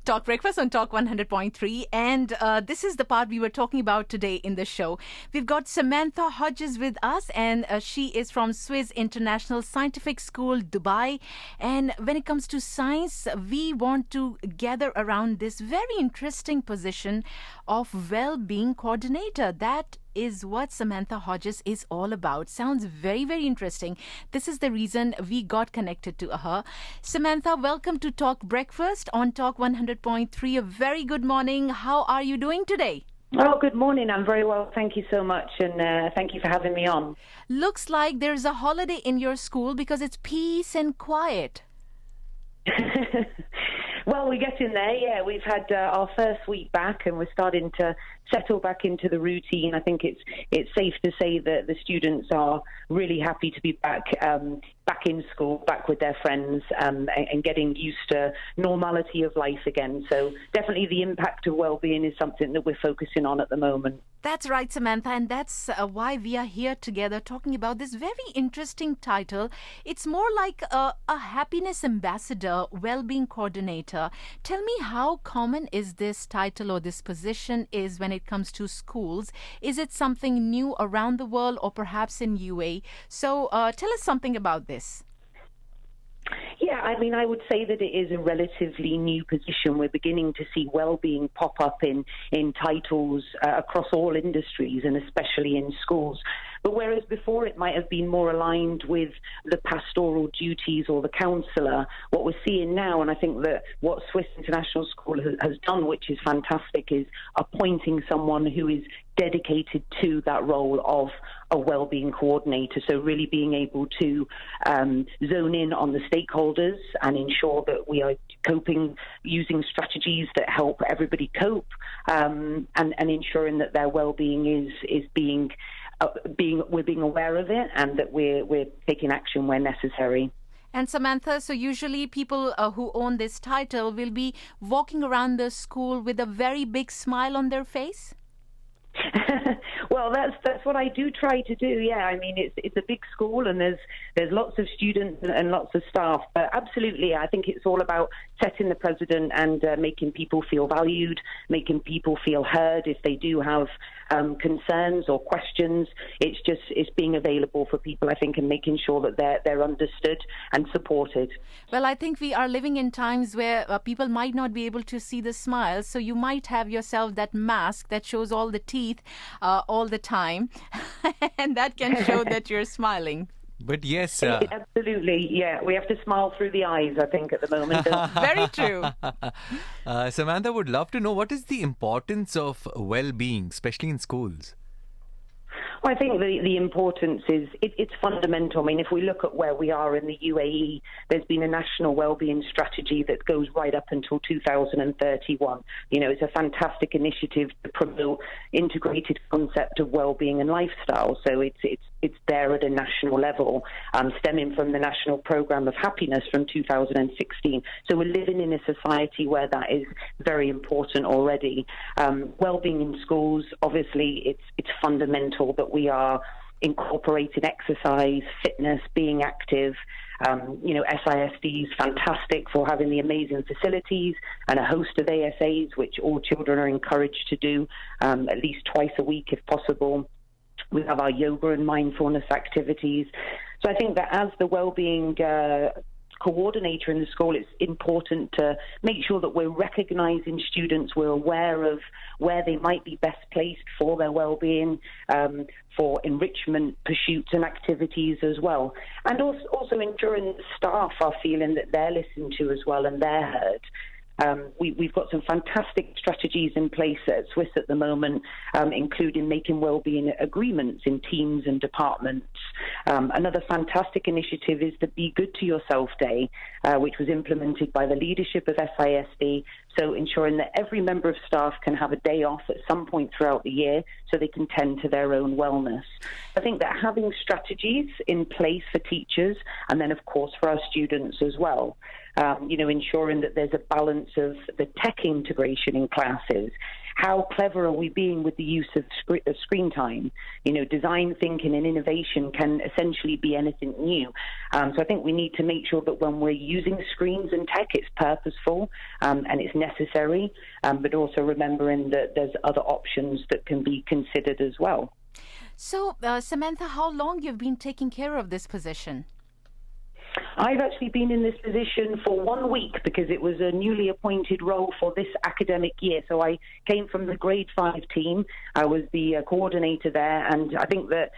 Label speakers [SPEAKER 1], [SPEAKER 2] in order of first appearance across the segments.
[SPEAKER 1] Talk Breakfast on Talk 100.3. And this is the part we were talking about today in the show. We've got Samantha Hodges with us, and she is from Swiss International Scientific School, Dubai. And when it comes to science, we want to gather around this very interesting position of well-being coordinator. That is what Samantha Hodges is all about. Sounds very, very interesting. This is the reason we got connected to her. Samantha, welcome to Talk Breakfast on Talk 100.3. A very good morning. How are you doing today?
[SPEAKER 2] Oh, good morning. I'm very well. Thank you so much. And thank you for having me on.
[SPEAKER 1] Looks like there's a holiday in your school because it's peace and quiet.
[SPEAKER 2] Well, we're getting there. Yeah, we've had our first week back, and we're starting to settle back into the routine. I think it's safe to say that the students are really happy to be back in school, back with their friends, and getting used to normality of life again. So definitely the impact of well-being is something that we're focusing on at the moment.
[SPEAKER 1] That's right, Samantha, and that's why we are here together talking about this very interesting title. It's more like a happiness ambassador, well-being coordinator. Tell me, how common is this title or this position is when it comes to schools? Is it something new around the world or perhaps in UAE? So tell us something about this.
[SPEAKER 2] Yeah, I mean, I would say that it is a relatively new position. We're beginning to see well-being pop up in titles across all industries and especially in schools. But whereas before it might have been more aligned with the pastoral duties or the counsellor, what we're seeing now, and I think that what Swiss International School has done, which is fantastic, is appointing someone who is dedicated to that role of a well-being coordinator. So really being able to zone in on the stakeholders and ensure that we are coping using strategies that help everybody cope, and ensuring that their well-being is being aware of it, and that we're taking action where necessary.
[SPEAKER 1] And Samantha, so usually people who own this title will be walking around the school with a very big smile on their face?
[SPEAKER 2] Well, that's what I do try to do. Yeah, I mean it's a big school, and there's lots of students and lots of staff. But absolutely, I think it's all about setting the precedent and making people feel valued, making people feel heard if they do have concerns or questions. It's being available for people, I think, and making sure that they're understood and supported.
[SPEAKER 1] Well, I think we are living in times where people might not be able to see the smile, so you might have yourself that mask that shows all the teeth all the time, and that can show that you're smiling.
[SPEAKER 3] But yes,
[SPEAKER 2] absolutely, yeah. We have to smile through the eyes, I think, at the moment.
[SPEAKER 1] Very true.
[SPEAKER 3] Samantha, would love to know, what is the importance of well-being, especially in schools?
[SPEAKER 2] Well, I think the importance is it's fundamental. I mean, if we look at where we are in the UAE, there's been a national wellbeing strategy that goes right up until 2031. You know, it's a fantastic initiative to promote integrated concept of wellbeing and lifestyle. So it's there at a national level, stemming from the National Programme of Happiness from 2016. So we're living in a society where that is very important already. Wellbeing in schools, obviously, it's fundamental that we are incorporating exercise, fitness, being active. SISD is fantastic for having the amazing facilities and a host of ASAs, which all children are encouraged to do at least twice a week if possible. We have our yoga and mindfulness activities. So I think that as the wellbeing coordinator in the school, it's important to make sure that we're recognising students, we're aware of where they might be best placed for their well-being, for enrichment pursuits and activities as well. And also ensuring that staff are feeling that they're listened to as well and they're heard. We've got some fantastic strategies in place at Swiss at the moment, including making wellbeing agreements in teams and departments. Another fantastic initiative is the Be Good to Yourself Day, which was implemented by the leadership of SISD, so ensuring that every member of staff can have a day off at some point throughout the year so they can tend to their own wellness. I think that having strategies in place for teachers, and then of course for our students as well, ensuring that there's a balance of the tech integration in classes, how clever are we being with the use of screen time? Design thinking and innovation can essentially be anything new. So I think we need to make sure that when we're using screens and tech, it's purposeful and it's necessary, but also remembering that there's other options that can be considered as well.
[SPEAKER 1] So, Samantha, how long you've been taking care of this position?
[SPEAKER 2] I've actually been in this position for 1 week because it was a newly appointed role for this academic year. So I came from the grade 5 team. I was the coordinator there, and I think that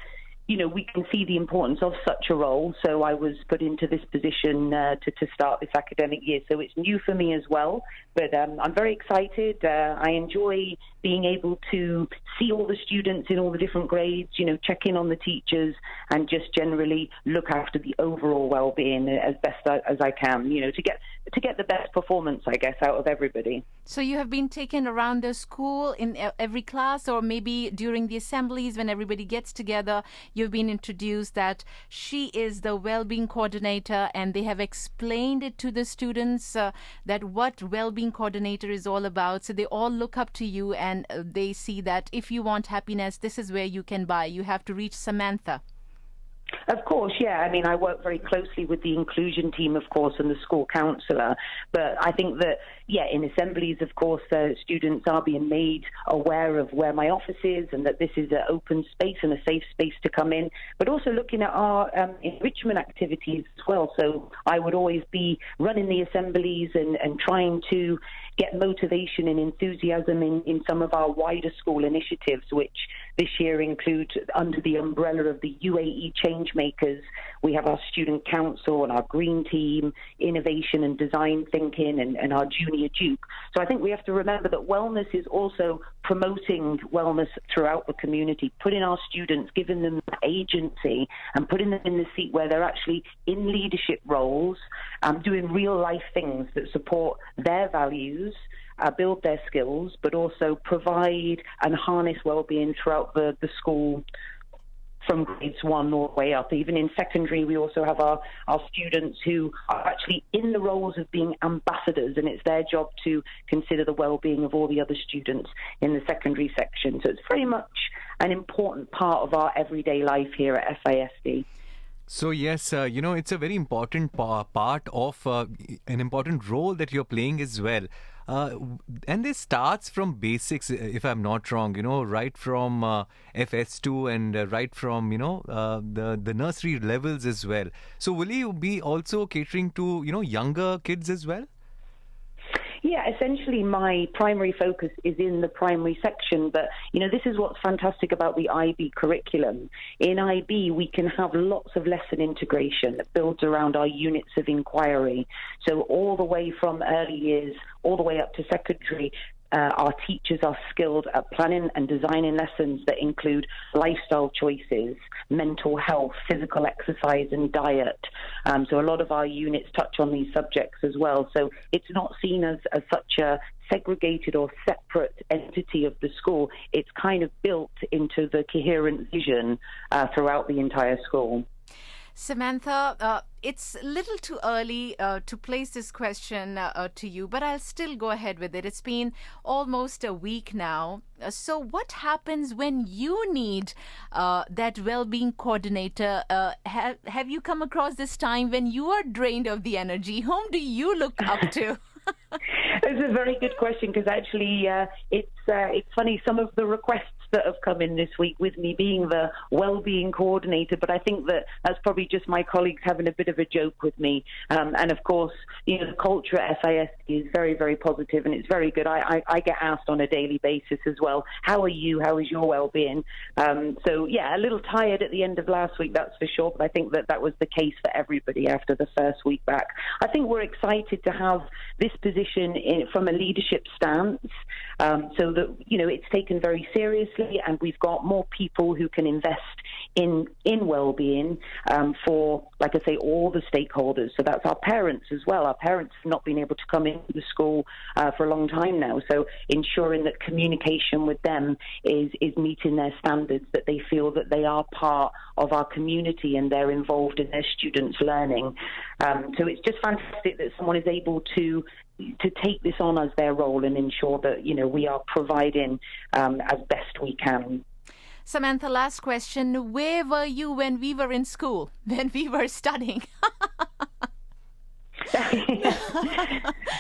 [SPEAKER 2] we can see the importance of such a role. So I was put into this position to start this academic year. So it's new for me as well, but I'm very excited. I enjoy being able to see all the students in all the different grades, check in on the teachers and just generally look after the overall well-being as best as I can, to get the best performance, I guess, out of everybody.
[SPEAKER 1] So you have been taken around the school in every class, or maybe during the assemblies when everybody gets together, you've been introduced that she is the well-being coordinator, and they have explained it to the students that what well-being coordinator is all about. So they all look up to you, and they see that if you want happiness, this is where you can buy. You have to reach Samantha.
[SPEAKER 2] Of course, yeah. I mean, I work very closely with the inclusion team, of course, and the school counsellor. But I think that, in assemblies, of course, students are being made aware of where my office is and that this is an open space and a safe space to come in, but also looking at our enrichment activities as well. So I would always be running the assemblies and trying to get motivation and enthusiasm in some of our wider school initiatives, which this year include under the umbrella of the UAE Changemakers. We have our student council and our green team, innovation and design thinking, and our junior Duke. So I think we have to remember that wellness is also promoting wellness throughout the community, putting our students, giving them agency and putting them in the seat where they're actually in leadership roles, doing real life things that support their values, build their skills, but also provide and harness well-being throughout the school from grades 1 all the way up. Even in secondary, we also have our students who are actually in the roles of being ambassadors, and it's their job to consider the well-being of all the other students in the secondary section. So it's very much an important part of our everyday life here at SISD.
[SPEAKER 3] So yes, it's a very important part of an important role that you're playing as well. And this starts from basics, if I'm not wrong, right from FS2 and right from, the nursery levels as well. So will you be also catering to, younger kids as well?
[SPEAKER 2] Yeah, essentially my primary focus is in the primary section, but, this is what's fantastic about the IB curriculum. In IB, we can have lots of lesson integration that builds around our units of inquiry. So all the way from early years, all the way up to secondary, our teachers are skilled at planning and designing lessons that include lifestyle choices, mental health, physical exercise and diet. So a lot of our units touch on these subjects as well. So it's not seen as such a segregated or separate entity of the school. It's kind of built into the coherent vision throughout the entire school.
[SPEAKER 1] Samantha, it's a little too early to place this question to you, but I'll still go ahead with it. It's been almost a week now. So what happens when you need that well-being coordinator? Have you come across this time when you are drained of the energy? Whom do you look up to?
[SPEAKER 2] It's a very good question because actually it's funny, some of the requests that have come in this week with me being the well-being coordinator, but I think that's probably just my colleagues having a bit of a joke with me. And of course, the culture at SISD is very, very positive and it's very good. I get asked on a daily basis as well, how are you? How is your well-being? So yeah, a little tired at the end of last week, that's for sure, but I think that was the case for everybody after the first week back. I think we're excited to have this position from a leadership stance, so that, it's taken very seriously and we've got more people who can invest in well-being for, like I say, all the stakeholders. So that's our parents as well. Our parents have not been able to come into the school for a long time now. So ensuring that communication with them is meeting their standards, that they feel that they are part of our community and they're involved in their students' learning. So it's just fantastic that someone is able to take this on as their role and ensure that, we are providing as best we can.
[SPEAKER 1] Samantha, last question. Where were you when we were in school, when we were studying?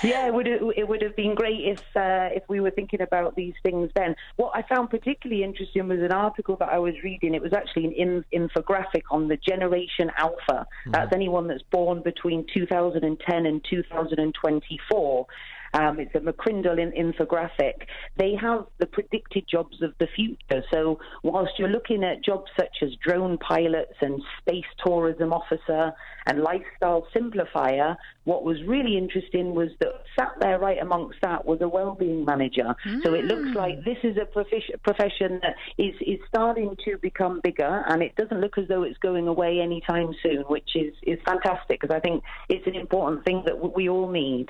[SPEAKER 2] Yeah, it would have been great if we were thinking about these things then. What I found particularly interesting was an article that I was reading. It was actually an infographic on the Generation Alpha. That's anyone that's born between 2010 and 2024. It's a McCrindle infographic. They have the predicted jobs of the future. So whilst you're looking at jobs such as drone pilots and space tourism officer and lifestyle simplifier, what was really interesting was that sat there right amongst that was a wellbeing manager. So it looks like this is a profession that is starting to become bigger, and it doesn't look as though it's going away anytime soon, which is fantastic, because I think it's an important thing that we all need.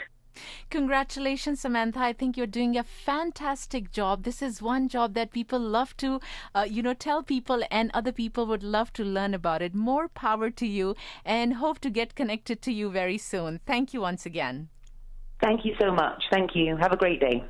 [SPEAKER 1] Congratulations, Samantha. I think you're doing a fantastic job. This is one job that people love to, tell people, and other people would love to learn about it. More power to you, and hope to get connected to you very soon. Thank you once again.
[SPEAKER 2] Thank you so much. Thank you. Have a great day.